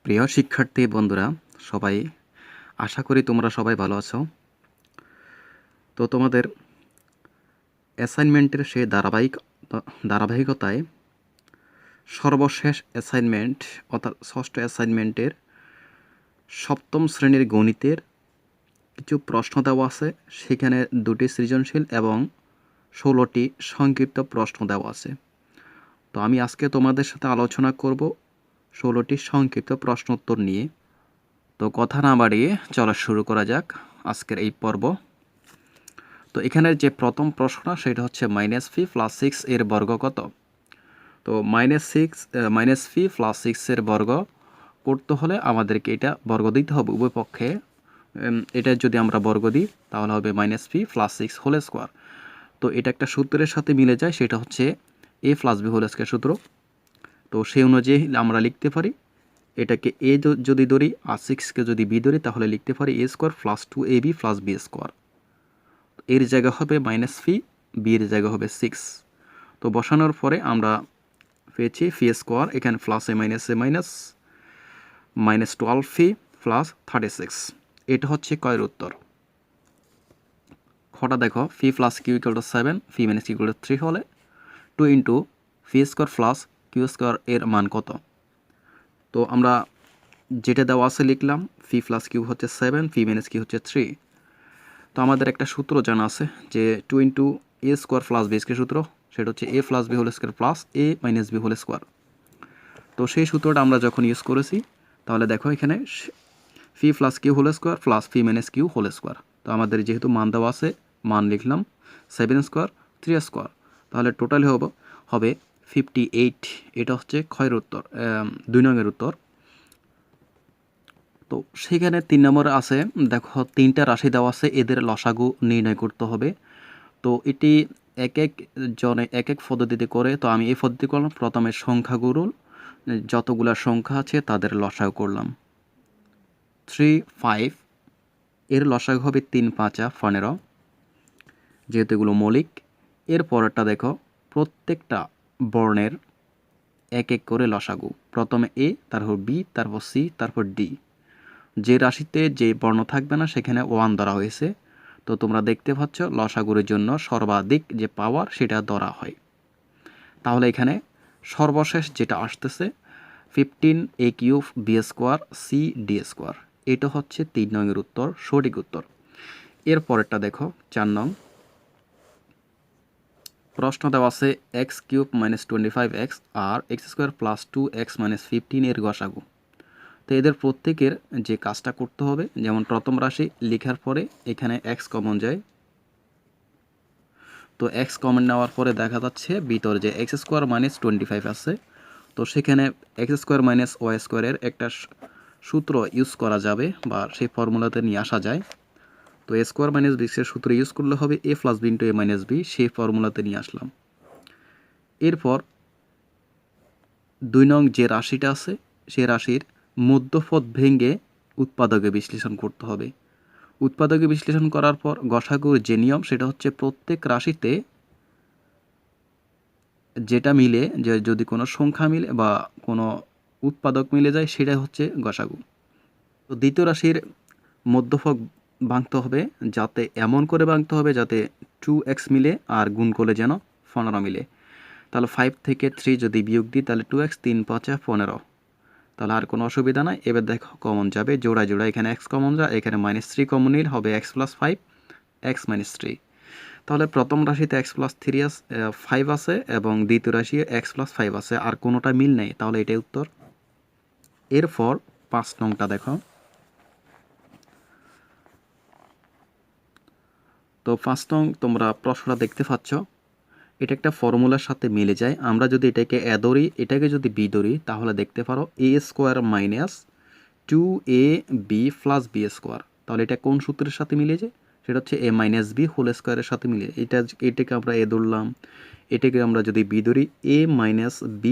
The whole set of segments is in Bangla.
প্রিয় শিক্ষার্থী বন্ধুরা, সবাই আশা করি তোমরা সবাই ভালো আছো। তো তোমাদের অ্যাসাইনমেন্টের সেই ধারাবাহিকতায় সর্বশেষ অ্যাসাইনমেন্ট অর্থাৎ ষষ্ঠ অ্যাসাইনমেন্টের সপ্তম শ্রেণীর গণিতের কিছু প্রশ্ন দেওয়া আছে। সেখানে 2টি সৃজনশীল এবং 16টি সংক্ষিপ্ত প্রশ্ন দেওয়া আছে। তো আমি আজকে তোমাদের সাথে আলোচনা করব 16টি সংক্ষিপ্ত প্রশ্ন উত্তর নিয়ে। তো কথা না বাড়িয়ে চলা শুরু করা যাক আজকের এই পর্ব। তো এখানের যে প্রথম প্রশ্ন সেটা হচ্ছে -φ+6 এর বর্গ কত? তো -φ+6 এর বর্গ করতে হলে আমাদেরকে এটা বর্গ দিতে হবে উভয় পক্ষে। এটা যদি আমরা বর্গ দিই তাহলে হবে -φ+6 হোল স্কোয়ার। তো এটা একটা সূত্রের সাথে মিলে যায়, সেটা হচ্ছে a+b হোল স্কোয়ার সূত্র। তো সেই অনুযায়ী আমরা লিখতে পারি এটাকে a যদি ধরি আর 6কে যদি b ধরি তাহলে লিখতে পারি a² + 2ab + b²। এর জায়গা হবে -φ, বি এর জায়গা হবে 6। তো বসানোর পরে আমরা পেয়েছি φ², এখানে প্লাসে মাইনাসে মাইনাস, -12φ + 36। এটা হচ্ছে কয়ের উত্তর। খটা দেখো, φ + q = 7, φ - q = 3 হলে 2 × φ² + q² এর মান কত? তো আমরা যেটা দেওয়া আছে লিখলাম, φ + q হচ্ছে 7, φ - q হচ্ছে 3। তো আমাদের একটা সূত্র জানা আছে যে 2 × a² + b² সূত্র, সেটা হচ্ছে a + b whole square plus a - b whole square. তো সেই সূত্রটা আমরা যখন ইউজ করেছি তাহলে দেখো এখানে φ + q whole square plus φ - q whole square. তো আমাদের যেহেতু মান দেওয়া আছে, মান লিখলাম 7² 3²। তাহলে টোটালি হবে 58। এটা হচ্ছে ক্ষয়ের উত্তর, 2 নংয়ের উত্তর। তো সেখানে 3 নম্বরে আছে, দেখো 3টা রাশি দেওয়া আছে, এদের লসাগু নির্ণয় করতে হবে। তো এটি এক এক জনে এক এক পদ্ধতিতে করে। তো আমি এই পদ্ধতি করলাম, প্রথমে সংখ্যাগুরুল যতগুলা সংখ্যা আছে তাদের লসাগু করলাম। 3, 5 এর লসাগু হবে 3 × 5 = 15, যেহেতু এগুলো মৌলিক। এর পরেরটা দেখো, প্রত্যেকটা বর্ণের এক এক করে লসাগু, প্রথমে এ, তারপর বি, তারপর সি, তারপর ডি। যে রাশিতে যে বর্ণ থাকবে না সেখানে 1 ধরা হয়েছে। তো তোমরা দেখতে পাচ্ছ লসাগুর জন্য সর্বাধিক যে পাওয়ার সেটা ধরা হয়। তাহলে এখানে সর্বশেষ যেটা আসতেছে 15a³ b² c d²। এটা হচ্ছে 3 নংয়ের উত্তর, সঠিক উত্তর। এর পরেরটা দেখো, 4 নং প্রশ্ন দেওয়া আছে x³ - 25x আর x² + 2x - 15 এর গসাগু। তো এদের প্রত্যেকের যে কাজটা করতে হবে, যেমন প্রথম রাশি লেখার পরে এখানে x কমন যায়। তো x কমন নেওয়ার পরে দেখা যাচ্ছে ভিতরে যে x² - 25 আছে। তো সেখানে x² - y² এর একটা সূত্র ইউজ করা যাবে বা সেই ফর্মুলাতে নিয়ে আসা যায়। তো a² - b² এর সূত্র ইউজ করলে হবে a + b × a - b, সেই ফর্মুলাতে নিয়ে আসলাম। এরপর 2 নং যে রাশিটা আছে সেই রাশির মধ্যপদ ভেঙে উৎপাদকে বিশ্লেষণ করতে হবে। উৎপাদকে বিশ্লেষণ করার পর গসাগুর যে নিয়ম সেটা হচ্ছে প্রত্যেক রাশিতে যেটা মিলে, যে যদি কোনো সংখ্যা মিলে বা কোনো উৎপাদক মিলে যায় সেটাই হচ্ছে গসাগু। তো দ্বিতীয় রাশির মধ্যপদ ভাঙতে হবে, যাতে এমন করে ভাঙতে হবে যাতে 2x মিলে আর গুণ করলে যেন 15 মিলে। তাহলে 5 থেকে 3 যদি বিয়োগ দিই তাহলে 2x, 3 × 5 = 15। তাহলে আর কোনো অসুবিধা নাই। এবার দেখো কমন যাবে জোড়ায় জোড়ায়, এখানে x কমন যায়, এখানে -3 কমন নিলে হবে x + 5 x - 3। তাহলে প্রথম রাশিতে x + 3 5 আছে এবং দ্বিতীয় রাশি x + 5 আছে, আর কোনোটা মিল নেই, তাহলে এটাই উত্তর। এরপর 5 নংটা দেখো। তো 5 নং তোমরা প্রশ্নটা দেখতে পাচ্ছ, এটা একটা ফর্মুলার সাথে মিলে যায়। আমরা যদি এটাকে a ধরি, এটাকে যদি b ধরি তাহলে দেখতে পারো a² - 2ab + b²। তাহলে এটা কোন সূত্রের সাথে মিলে যায়? সেটা হচ্ছে a - b হোল স্কোয়ারের সাথে মিলে। এটাকে আমরা a ধরলাম, এটাকে আমরা যদি b ধরি a - b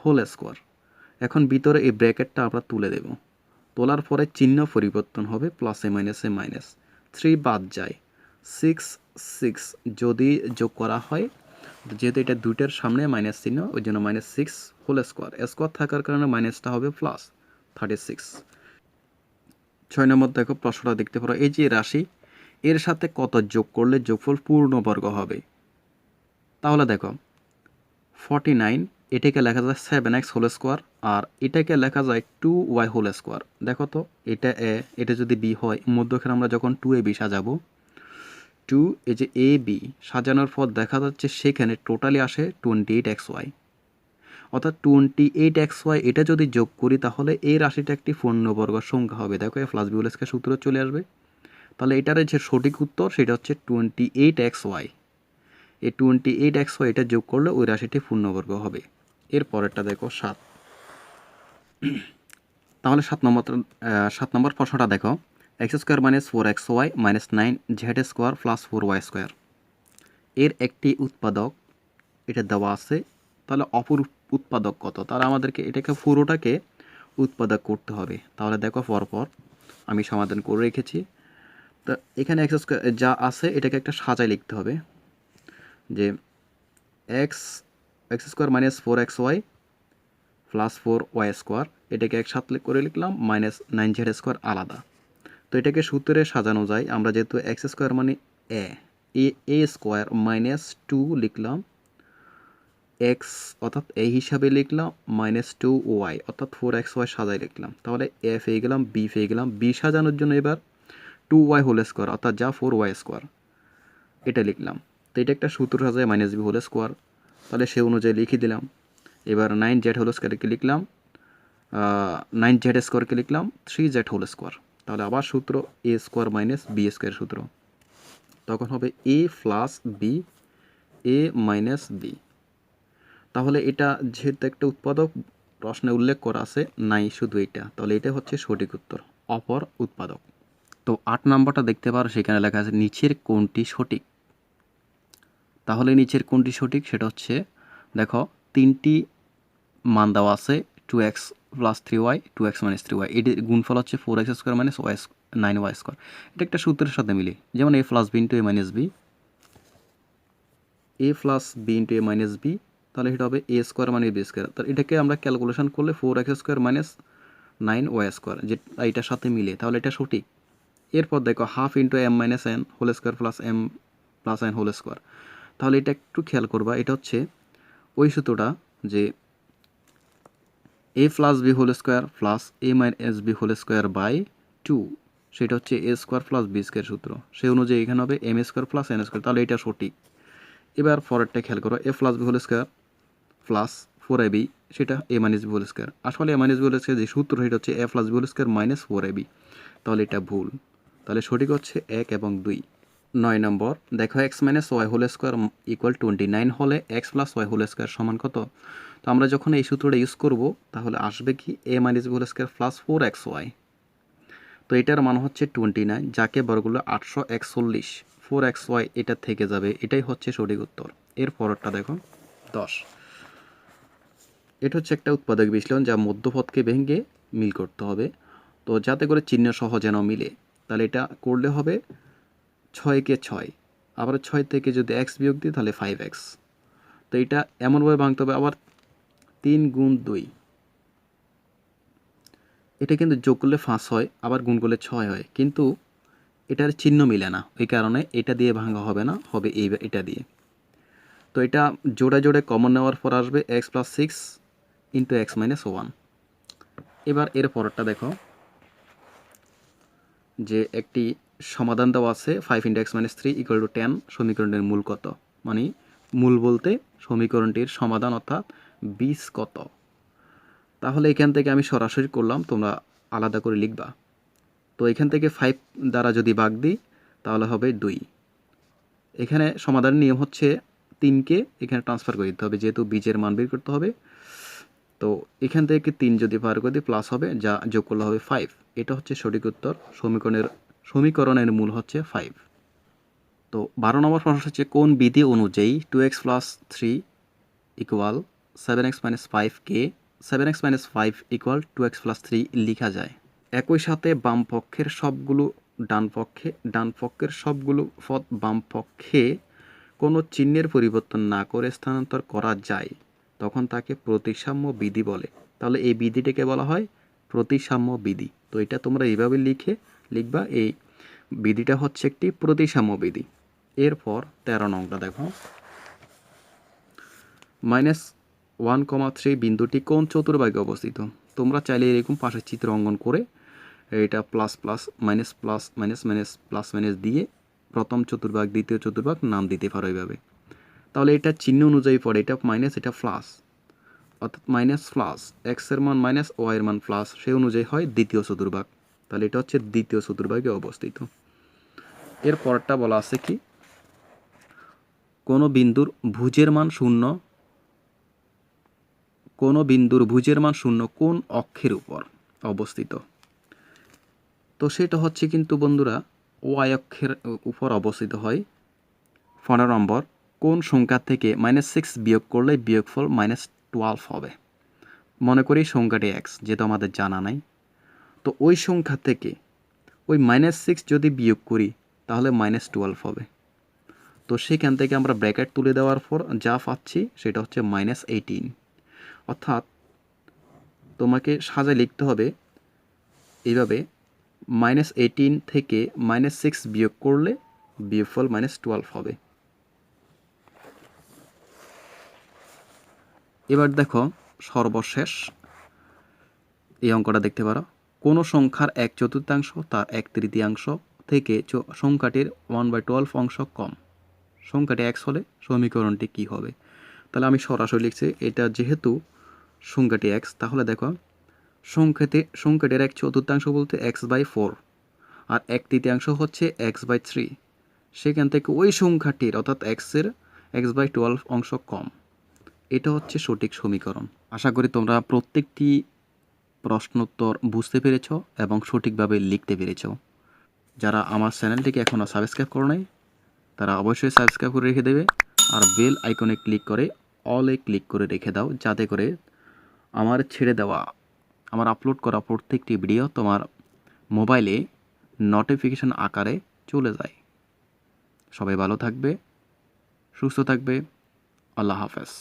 হোল স্কোয়ার। এখন ভিতরে এই ব্র্যাকেটটা আমরা তুলে দেব, তোলার পরে চিহ্ন পরিবর্তন হবে, প্লাসে মাইনাসে মাইনাস, 3 বাদ যায়, 6 6 যদি যোগ করা হয়, যেহেতু এটা দুইটার সামনে মাইনাস চিহ্ন ওই জন্য -6 হোল স্কোয়ার, স্কোয়ার থাকার কারণে মাইনাসটা হবে প্লাস, 36। 6 নম্বর দেখো প্রশ্নটা দেখতে পারো, এই যে রাশি এর সাথে কত যোগ করলে যোগফল পূর্ণবর্গ হবে। তাহলে দেখো 49 এটাকে লেখা যায় 7x হোল স্কোয়ার, আর এটাকে লেখা যায় 2y হোল স্কোয়ার। দেখো তো এটা এ, এটা যদি বি হয়, মধ্যখানে আমরা যখন 2ab সাজাবো, 2 এই যে এ বি সাজানোর পর দেখা যাচ্ছে সেখানে টোটালি আসে 28xy, অর্থাৎ 28xy। এটা যদি যোগ করি তাহলে এই রাশিটা একটি পূর্ণবর্গ সংখ্যা হবে। দেখো এ প্লাস বি হোল স্কোয়ার সূত্র চলে আসবে। তাহলে এটার যে সঠিক উত্তর সেটা হচ্ছে 28xy। এই 28xy এটা যোগ করলে ওই রাশিটি পূর্ণবর্গ হবে। এর পরেরটা দেখো 7। তাহলে 7 নম্বর প্রশ্নটা দেখো, x square minus 4xy minus 9z square plus 4y square এর একটি উৎপাদক এটা দেওয়া আছে। তাহলে অপর উৎপাদক কত? তাহলে আমাদেরকে এটাকে পুরোটাকে উৎপাদক করতে হবে। তাহলে দেখো পরপর আমি সমাধান করে রেখেছি। তা এখানে এক্স স্কোয়ার যা আছে এটাকে একটা সাজায় লিখতে হবে, যে x square minus 4xy plus 4y square এটাকে একসাথে করে লিখলাম, মাইনাস 9z স্কোয়ার আলাদা। তো এটাকে সূত্রে সাজানো যায়। আমরা যেহেতু এক্স স্কোয়ার মানে এ স্কোয়ার মাইনাস 2 লিখলাম এক্স, অর্থাৎ এ হিসাবে লিখলাম, মাইনাস 2y অর্থাৎ 4xy সাজাই লিখলাম। তাহলে এ পেয়ে গেলাম, বি পেয়ে গেলাম। বি সাজানোর জন্য এবার 2y হোল স্কোয়ার অর্থাৎ যা 4y স্কোয়ার এটা লিখলাম। তো এটা একটা সূত্র সাজায় মাইনাস বি হোল স্কোয়ার, তাহলে সে অনুযায়ী লিখে দিলাম। এবার 9z হোল স্কোয়ারকে লিখলাম, 9z স্কোয়ারকে লিখলাম 3z হোল স্কোয়ার। তাহলে আবার সূত্র এ স্কোয়ার মাইনাস বি স্কোয়ার সূত্র, তখন হবে এ plus B A minus b. তাহলে এটা যেহেতু একটা উৎপাদক প্রশ্নে উল্লেখ করা আছে, নাই শুধু এটা, তাহলে এটা হচ্ছে সঠিক উত্তর, অপর উৎপাদক। তো 8 নম্বরটা দেখতে পারো, সেখানে লেখা আছে নিচের কোনটি সঠিক। তাহলে নিচের কোনটি সঠিক সেটা হচ্ছে, দেখো 3টি মান দেওয়া আছে, 2x plus 3y 2x minus 3y, এটির গুণফল হচ্ছে 4x square minus 9y square. এটা একটা সূত্রের সাথে মিলে, যেমন a plus b into a minus b, a plus b into a minus b, তাহলে এটা হবে এ স্কোয়ার মানে বি স্কোয়ার। তাহলে এটাকে আমরা ক্যালকুলেশন করলে 4x square minus 9y square, যে এইটার সাথে মিলে, তাহলে এটা সঠিক। এরপর দেখো half into m minus n whole square plus m plus n whole square. তাহলে এটা একটু খেয়াল করবা, এটা হচ্ছে ওই সূত্রটা যে a plus b whole square plus a minus b whole square by 2, সেটা হচ্ছে a square plus b square সূত্র। সেই অনুযায়ী এখানে হবে m square plus n square, তাহলে এটা সঠিক। এবার পরেরটা খেয়াল করো, a plus b whole square plus 4ab, সেটা a minus b whole square. আসলে a minus b whole square যে সূত্র সেটা হচ্ছে a plus b whole square minus 4ab, তাহলে এটা ভুল। তাহলে সঠিক হচ্ছে 1 এবং 2। 9 নম্বর দেখো x minus y whole square equal 29 হলে x plus y whole square সমান কত? তো আমরা যখন এই সূত্রটা ইউজ করব তাহলে আসবে কি a minus b whole square plus 4xy। তো এটার মান হচ্ছে 29, যাকে বর্গগুলো 841, 4xy এটা থেকে যাবে, এটাই হচ্ছে সঠিক উত্তর। এর পরেরটা দেখো 10। এটা হচ্ছে একটা উৎপাদক বিশ্লেষণ, যা মধ্যপদকে ভেঙে মিল করতে হবে, তো যাতে করে চিহ্ন সহ যেন মিলে। তাহলে এটা করলে হবে 6কে 6, আবার 6 থেকে যদি x বিয়োগ দিই তাহলে 5x। তো এটা এমনভাবে ভাঙতে হবে, আবার 3 গুণ 2, এটা কিন্তু যোগ করলে 5 হয়, আবার গুণ করলে 6 হয়, কিন্তু এটার চিহ্ন মিলে না, ওই কারণে এটা দিয়ে ভাঙা হবে না, হবে এটা দিয়ে। তো এটা জোড়া জোড়ে কমন নেওয়ার পর আসবে x plus 6 into x minus 1। এবার এর পরেরটা দেখো, যে একটি সমাধান দেওয়া আছে 5 into x minus 3 equal to 10, সমীকরণের মূল কত? মানে মূল বলতে সমীকরণটির সমাধান অর্থাৎ বীজ কত। তাহলে এখান থেকে আমি সরাসরি করলাম, তোমরা আলাদা করে লিখবা। তো এখান থেকে 5 দ্বারা যদি ভাগ দিই তাহলে হবে 2। এখানে সমাধানের নিয়ম হচ্ছে 3কে এখানে ট্রান্সফার করে দিতে হবে, যেহেতু বীজের মান বের করতে হবে। তো এখান থেকে 3 যদি বার করে দিই প্লাস হবে, যা যোগ করলে হবে 5। এটা হচ্ছে সঠিক উত্তর। সমীকরণের মূল হচ্ছে 5। তো 12 নম্বর প্রশ্ন হচ্ছে, কোন বিধি অনুযায়ী 2x plus 3 equal 7x minus 5কে 7x minus 5 equal 2x plus 3 লেখা যায়? একই সাথে বাম পক্ষের সবগুলো ডান পক্ষের সবগুলো পদ বাম পক্ষে কোনো চিহ্নের পরিবর্তন না করে স্থানান্তর করা যায়, তখন তাকে প্রতিসাম্য বিধি বলে। তাহলে এই বিধিটাকে বলা হয় প্রতিসাম্য বিধি। তো এটা তোমরা এইভাবে লিখবা, এই বিধিটা হচ্ছে একটি প্রতিসাম্য বিধি। এরপর 13 নংটা দেখো, -1,3 বিন্দুটি কোন চতুর্ভাগে অবস্থিত? তোমরা চাইলে এরকম পাশের চিত্র অঙ্কন করে এটা plus plus minus plus minus minus plus minus দিয়ে প্রথম চতুর্ভাগ দ্বিতীয় চতুর্ভাগ নাম দিতে পারো এইভাবে। তাহলে এটা চিহ্ন অনুযায়ী পড়ে, এটা মাইনাস এটা প্লাস, অর্থাৎ মাইনাস প্লাস এক্সের মান মাইনাস ওয়াইয়ের মান প্লাস, সেই অনুযায়ী হয় দ্বিতীয় চতুর্ভাগ। তাহলে এটা হচ্ছে দ্বিতীয় চতুর্ভাগে অবস্থিত। এর পরটা বলা আছে কি, কোনো বিন্দুর ভুজের মান শূন্য, কোনো বিন্দুর ভুজের মান শূন্য কোন অক্ষের উপর অবস্থিত? তো সেটা হচ্ছে কিন্তু বন্ধুরা ওয়াই অক্ষের উপর অবস্থিত হয়। 15 নম্বর, কোন সংখ্যা থেকে -6 বিয়োগ করলে বিয়োগফল -12 হবে? মনে করি সংখ্যাটি এক্স, যেহেতু আমাদের জানা নাই, তো ওই সংখ্যা থেকে ওই -6 যদি বিয়োগ করি তাহলে -12 হবে। তো সেখান থেকে আমরা ব্র্যাকেট তুলে দেওয়ার পর যা পাচ্ছি সেটা হচ্ছে -18। অর্থাৎ তোমাকে সাজায় লিখতে হবে এইভাবে, -18 থেকে -6 বিয়োগ করলে বিয়োগফল -12 হবে। এবার দেখো সর্বশেষ এই অঙ্কটা দেখতে পারো, কোনো সংখ্যার 1/4 তার 1/3 থেকে সংখ্যাটির 1/12 অংশ কম, সংখ্যাটি x হলে সমীকরণটি কি হবে? তাহলে আমি সরাসরি লিখছি, এটা যেহেতু সংখ্যাটি x, তাহলে দেখো সংখ্যাটির 1/4 বলতে x/4 আর 1/3 হচ্ছে x/3, সেখান থেকে ওই সংখ্যাটির অর্থাৎ এর x/12 অংশ কম, এটা হচ্ছে সঠিক সমীকরণ। আশা করি তোমরা প্রত্যেকটি প্রশ্নোত্তর বুঝতে পেরেছ এবং সঠিকভাবে লিখতে পেরেছ। যারা আমার চ্যানেলটিকে এখনও সাবস্ক্রাইব করো নাই তারা অবশ্যই সাবস্ক্রাইব করে রেখে দেবে, আর বেল আইকনে ক্লিক করে অলে ক্লিক করে রেখে দাও, যাতে করে আমার ছেড়ে দেওয়া, আমার আপলোড করা প্রত্যেকটি ভিডিও তোমার মোবাইলে নোটিফিকেশন আকারে চলে যায়। সবাই ভালো থাকবে, সুস্থ থাকবে। আল্লাহ হাফেজ।